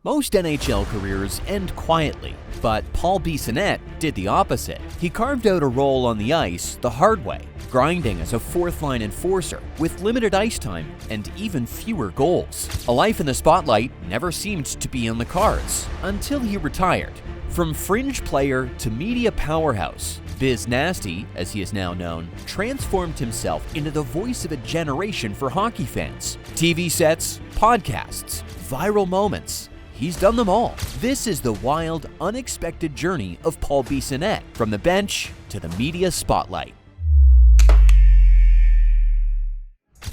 Most NHL careers end quietly, but Paul Bissonnette did the opposite. He carved out a role on the ice the hard way, grinding as a fourth-line enforcer with limited ice time and even fewer goals. A life in the spotlight never seemed to be on the cards until he retired. From fringe player to media powerhouse, Biz Nasty, as he is now known, transformed himself into the voice of a generation for hockey fans. TV sets, podcasts, viral moments. He's done them all. This is the wild, unexpected journey of Paul Bissonnette, from the bench to the media spotlight.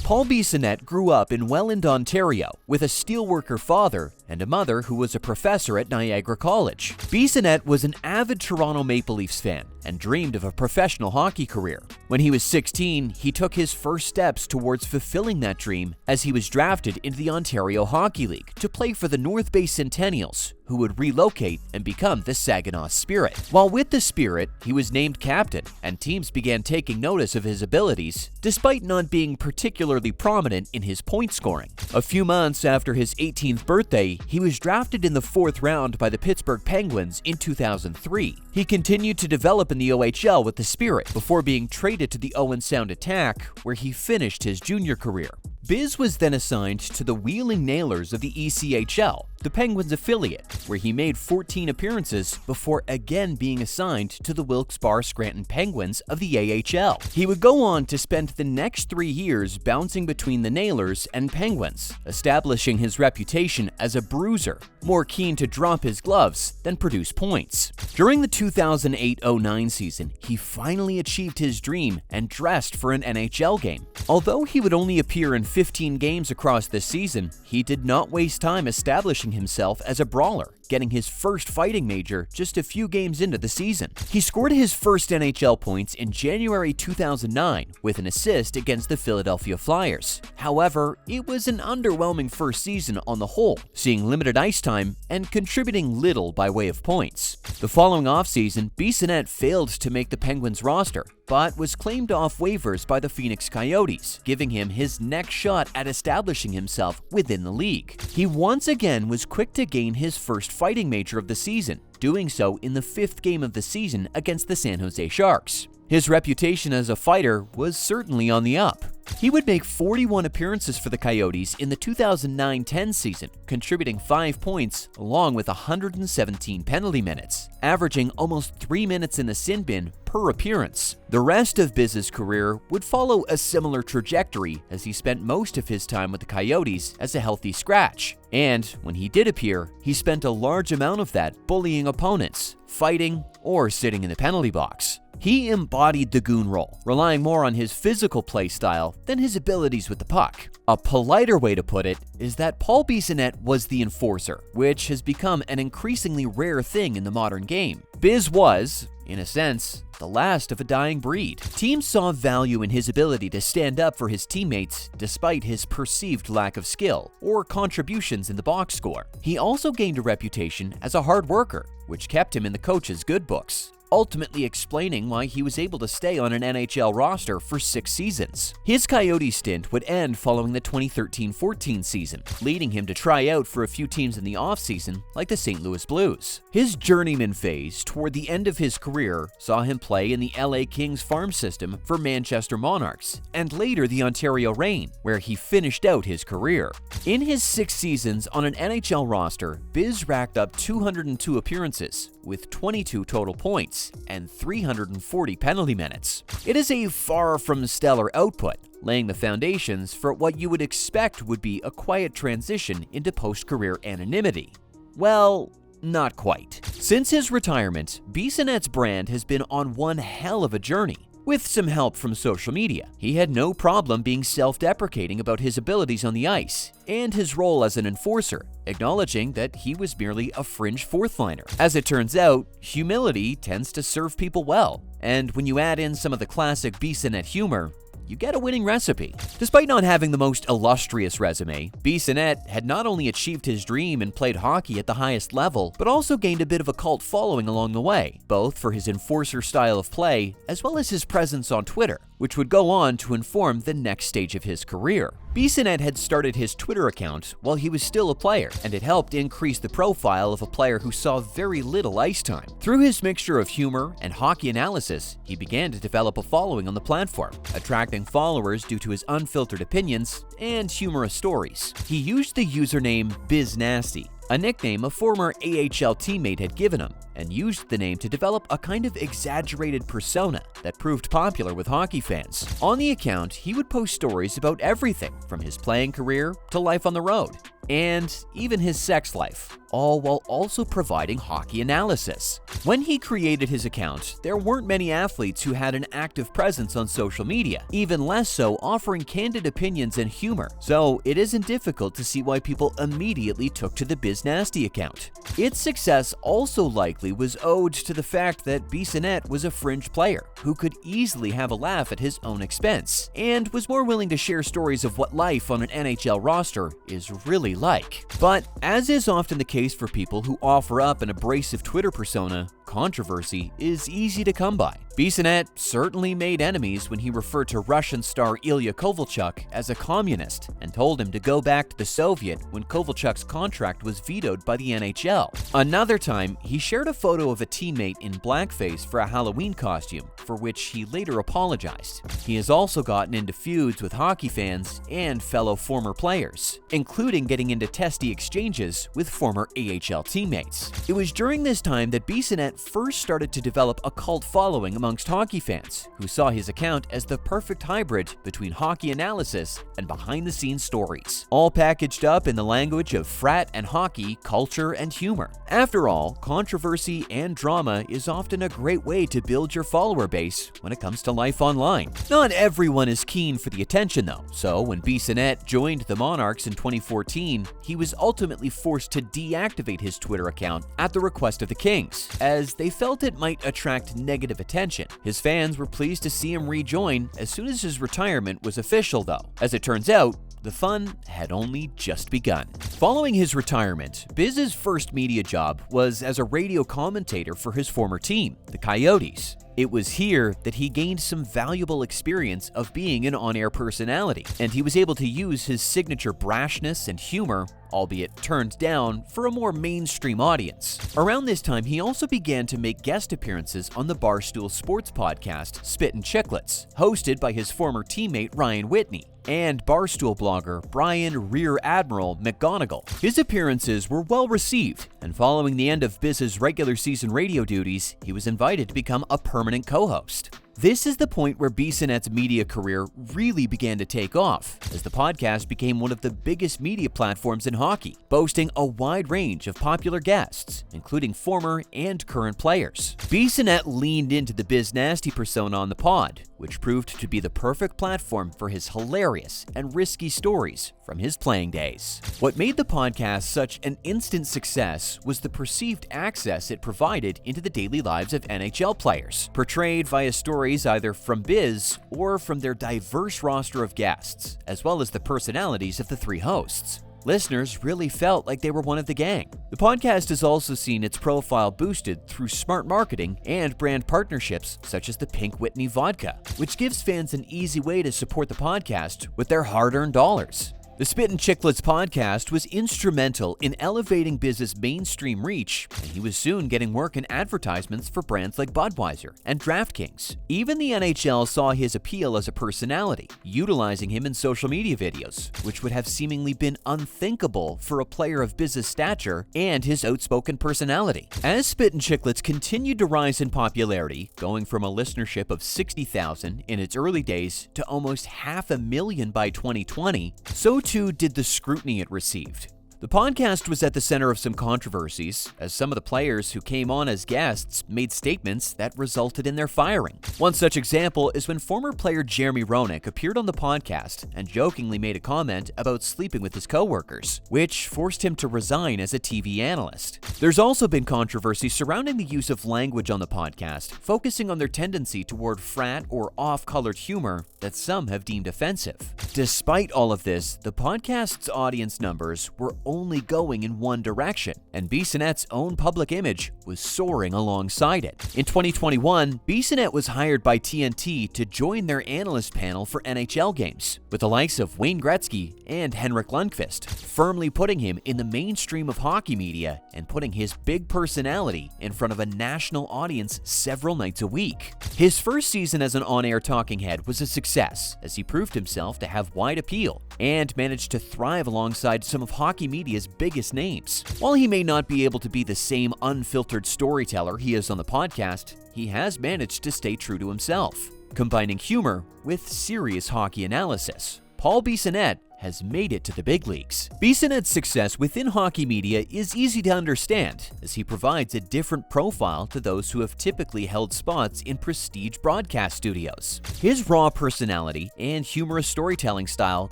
Paul Bissonnette grew up in Welland, Ontario, with a steelworker father and a mother who was a professor at Niagara College. Bissonnette was an avid Toronto Maple Leafs fan and dreamed of a professional hockey career. When he was 16, he took his first steps towards fulfilling that dream as he was drafted into the Ontario Hockey League to play for the North Bay Centennials, who would relocate and become the Saginaw Spirit. While with the Spirit, he was named captain, and teams began taking notice of his abilities, despite not being particularly prominent in his point scoring. A few months after his 18th birthday, he was drafted in the 4th round by the Pittsburgh Penguins in 2003. He continued to develop in the OHL with the Spirit before being traded to the Owen Sound Attack, where he finished his junior career. Biz was then assigned to the Wheeling Nailers of the ECHL, the Penguins affiliate, where he made 14 appearances before again being assigned to the Wilkes-Barre Scranton Penguins of the AHL. He would go on to spend the next 3 years bouncing between the Nailers and Penguins, establishing his reputation as a bruiser, more keen to drop his gloves than produce points. During the 2008-09 season, he finally achieved his dream and dressed for an NHL game. Although he would only appear in 15 games across the season, he did not waste time establishing himself as a brawler, getting his first fighting major just a few games into the season. He scored his first NHL points in January 2009 with an assist against the Philadelphia Flyers. However, it was an underwhelming first season on the whole, seeing limited ice time and contributing little by way of points. The following offseason, Bissonnette failed to make the Penguins roster, but was claimed off waivers by the Phoenix Coyotes, giving him his next shot at establishing himself within the league. He once again was quick to gain his first fighting major of the season, doing so in the 5th game of the season against the San Jose Sharks. His reputation as a fighter was certainly on the up. He would make 41 appearances for the Coyotes in the 2009-10 season, contributing 5 points along with 117 penalty minutes, averaging almost 3 minutes in the sin bin per appearance. The rest of Biz's career would follow a similar trajectory, as he spent most of his time with the Coyotes as a healthy scratch. And when he did appear, he spent a large amount of that bullying opponents, fighting, or sitting in the penalty box. He embodied the goon role, relying more on his physical play style than his abilities with the puck. A politer way to put it is that Paul Bissonnette was the enforcer, which has become an increasingly rare thing in the modern game. Biz was, in a sense, the last of a dying breed. Teams saw value in his ability to stand up for his teammates despite his perceived lack of skill or contributions in the box score. He also gained a reputation as a hard worker, which kept him in the coach's good books, ultimately explaining why he was able to stay on an NHL roster for 6 seasons. His Coyote stint would end following the 2013-14 season, leading him to try out for a few teams in the offseason, like the St. Louis Blues. His journeyman phase toward the end of his career saw him play in the LA Kings farm system for Manchester Monarchs, and later the Ontario Reign, where he finished out his career. In his 6 seasons on an NHL roster, Biz racked up 202 appearances, with 22 total points and 340 penalty minutes. It is a far from stellar output, laying the foundations for what you would expect would be a quiet transition into post-career anonymity. Well, not quite. Since his retirement, Bissonnette's brand has been on one hell of a journey. With some help from social media, he had no problem being self-deprecating about his abilities on the ice and his role as an enforcer, acknowledging that he was merely a fringe fourth-liner. As it turns out, humility tends to serve people well, and when you add in some of the classic Bissonnette humor, you get a winning recipe. Despite not having the most illustrious resume, Bissonnette had not only achieved his dream and played hockey at the highest level, but also gained a bit of a cult following along the way, both for his enforcer style of play as well as his presence on Twitter. which would go on to inform the next stage of his career. Bissonnette had started his Twitter account while he was still a player, and it helped increase the profile of a player who saw very little ice time. Through his mixture of humor and hockey analysis, he began to develop a following on the platform, attracting followers due to his unfiltered opinions and humorous stories. He used the username Biz Nasty, a nickname a former AHL teammate had given him, and used the name to develop a kind of exaggerated persona that proved popular with hockey fans. On the account, he would post stories about everything from his playing career to life on the road, and even his sex life, all while also providing hockey analysis. When he created his account, there weren't many athletes who had an active presence on social media, even less so offering candid opinions and humor, so it isn't difficult to see why people immediately took to the Biz Nasty account. Its success also likely was owed to the fact that Bissonnette was a fringe player who could easily have a laugh at his own expense, and was more willing to share stories of what life on an NHL roster is really like. But as is often the case for people who offer up an abrasive Twitter persona, controversy is easy to come by. Bissonnette certainly made enemies when he referred to Russian star Ilya Kovalchuk as a communist and told him to go back to the Soviet when Kovalchuk's contract was vetoed by the NHL. Another time, he shared a photo of a teammate in blackface for a Halloween costume, for which he later apologized. He has also gotten into feuds with hockey fans and fellow former players, including getting into testy exchanges with former AHL teammates. It was during this time that Bissonnette first started to develop a cult following amongst hockey fans, who saw his account as the perfect hybrid between hockey analysis and behind-the-scenes stories, all packaged up in the language of frat and hockey, culture, and humor. After all, controversy and drama is often a great way to build your follower base when it comes to life online. Not everyone is keen for the attention though, so when Bissonnette joined the Monarchs in 2014, he was ultimately forced to deactivate his Twitter account at the request of the Kings, as they felt it might attract negative attention. His fans were pleased to see him rejoin as soon as his retirement was official though. As it turns out, the fun had only just begun. Following his retirement, Biz's first media job was as a radio commentator for his former team, the Coyotes. It was here that he gained some valuable experience of being an on-air personality, and he was able to use his signature brashness and humor, albeit turned down, for a more mainstream audience. Around this time, he also began to make guest appearances on the Barstool Sports podcast Spittin Chiclets, hosted by his former teammate Ryan Whitney, and Barstool blogger Brian Rear Admiral McGonigal. His appearances were well received, and following the end of Biz's regular season radio duties, he was invited to become a permanent co-host. This is the point where Bissonnette's media career really began to take off, as the podcast became one of the biggest media platforms in hockey, boasting a wide range of popular guests, including former and current players. Bissonnette leaned into the Biz Nasty persona on the pod, which proved to be the perfect platform for his hilarious and risky stories from his playing days. What made the podcast such an instant success was the perceived access it provided into the daily lives of NHL players, portrayed via stories either from Biz or from their diverse roster of guests, as well as the personalities of the three hosts. Listeners really felt like they were one of the gang. The podcast has also seen its profile boosted through smart marketing and brand partnerships such as the Pink Whitney vodka, which gives fans an easy way to support the podcast with their hard-earned dollars. The Spittin Chiclets podcast was instrumental in elevating Biz's mainstream reach, and he was soon getting work in advertisements for brands like Budweiser and DraftKings. Even the NHL saw his appeal as a personality, utilizing him in social media videos, which would have seemingly been unthinkable for a player of Biz's stature and his outspoken personality. As Spittin Chiclets continued to rise in popularity, going from a listenership of 60,000 in its early days to almost 500,000 by 2020, so too did the scrutiny it received. The podcast was at the center of some controversies, as some of the players who came on as guests made statements that resulted in their firing. One such example is when former player Jeremy Roenick appeared on the podcast and jokingly made a comment about sleeping with his coworkers, which forced him to resign as a TV analyst. There's also been controversy surrounding the use of language on the podcast, focusing on their tendency toward frat or off-colored humor that some have deemed offensive. Despite all of this, the podcast's audience numbers were only going in one direction, and Bissonnette's own public image was soaring alongside it. In 2021, Bissonnette was hired by TNT to join their analyst panel for NHL games, with the likes of Wayne Gretzky and Henrik Lundqvist, firmly putting him in the mainstream of hockey media and putting his big personality in front of a national audience several nights a week. His first season as an on-air talking head was a success, as he proved himself to have wide appeal and managed to thrive alongside some of hockey media's biggest names. While he may not be able to be the same unfiltered storyteller he is on the podcast, he has managed to stay true to himself, combining humor with serious hockey analysis. Paul Bissonnette has made it to the big leagues. Bissonnette's success within hockey media is easy to understand, as he provides a different profile to those who have typically held spots in prestige broadcast studios. His raw personality and humorous storytelling style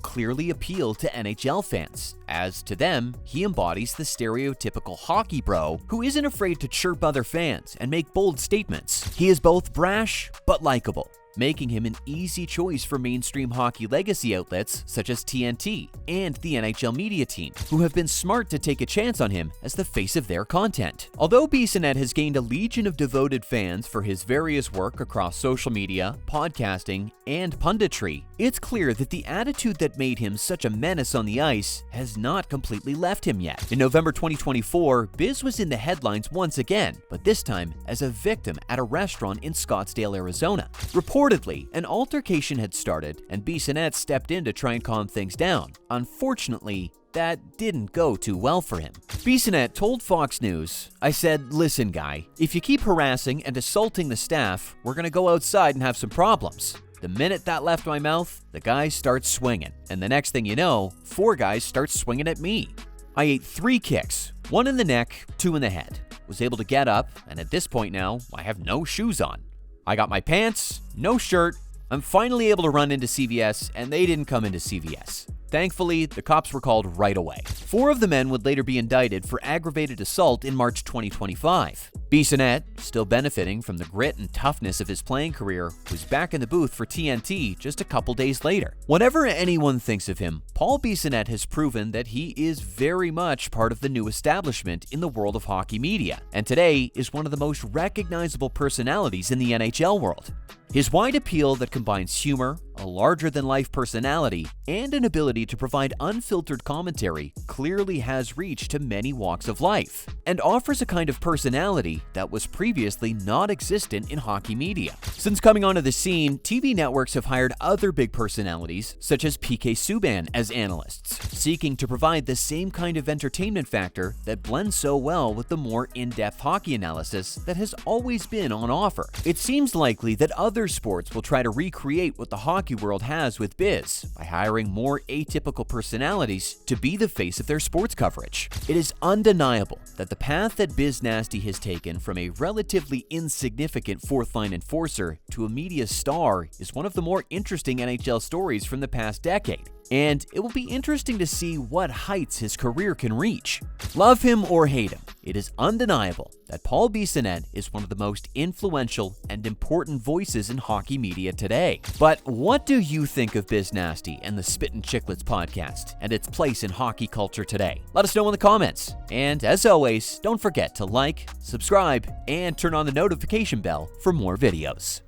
clearly appeal to NHL fans, as to them, he embodies the stereotypical hockey bro who isn't afraid to chirp other fans and make bold statements. He is both brash but likable, making him an easy choice for mainstream hockey legacy outlets such as TNT and the NHL media team, who have been smart to take a chance on him as the face of their content. Although Bissonnette has gained a legion of devoted fans for his various work across social media, podcasting, and punditry, it's clear that the attitude that made him such a menace on the ice has not completely left him yet. In November 2024, Biz was in the headlines once again, but this time as a victim at a restaurant in Scottsdale, Arizona. Reportedly, an altercation had started, and Bissonnette stepped in to try and calm things down. Unfortunately, that didn't go too well for him. Bissonnette told Fox News, "I said, listen guy, if you keep harassing and assaulting the staff, we're gonna go outside and have some problems." The minute that left my mouth, the guy starts swinging, and the next thing you know, 4 guys start swinging at me. I ate 3 kicks, 1 in the neck, 2 in the head. Was able to get up, and at this point now, I have no shoes on. I got my pants, no shirt. I'm finally able to run into CVS, and they didn't come into CVS. Thankfully, the cops were called right away. 4 of the men would later be indicted for aggravated assault in March 2025. Bissonnette, still benefiting from the grit and toughness of his playing career, was back in the booth for TNT just a couple days later. Whatever anyone thinks of him, Paul Bissonnette has proven that he is very much part of the new establishment in the world of hockey media, and today is one of the most recognizable personalities in the NHL world. His wide appeal that combines humor, a larger-than-life personality, and an ability to provide unfiltered commentary clearly has reach to many walks of life, and offers a kind of personality that was previously not existent in hockey media. Since coming onto the scene, TV networks have hired other big personalities, such as PK Subban, as analysts, seeking to provide the same kind of entertainment factor that blends so well with the more in-depth hockey analysis that has always been on offer. It seems likely that other sports will try to recreate what the hockey world has with Biz by hiring more atypical personalities to be the face of their sports coverage. It is undeniable that the path that Biz Nasty has taken from a relatively insignificant fourth-line enforcer to a media star is one of the more interesting NHL stories from the past decade, and it will be interesting to see what heights his career can reach. Love him or hate him, it is undeniable that Paul Bissonnette is one of the most influential and important voices in hockey media today. But what do you think of Biz Nasty and the Spittin Chiclets podcast and its place in hockey culture today? Let us know in the comments. And as always, don't forget to like, subscribe, and turn on the notification bell for more videos.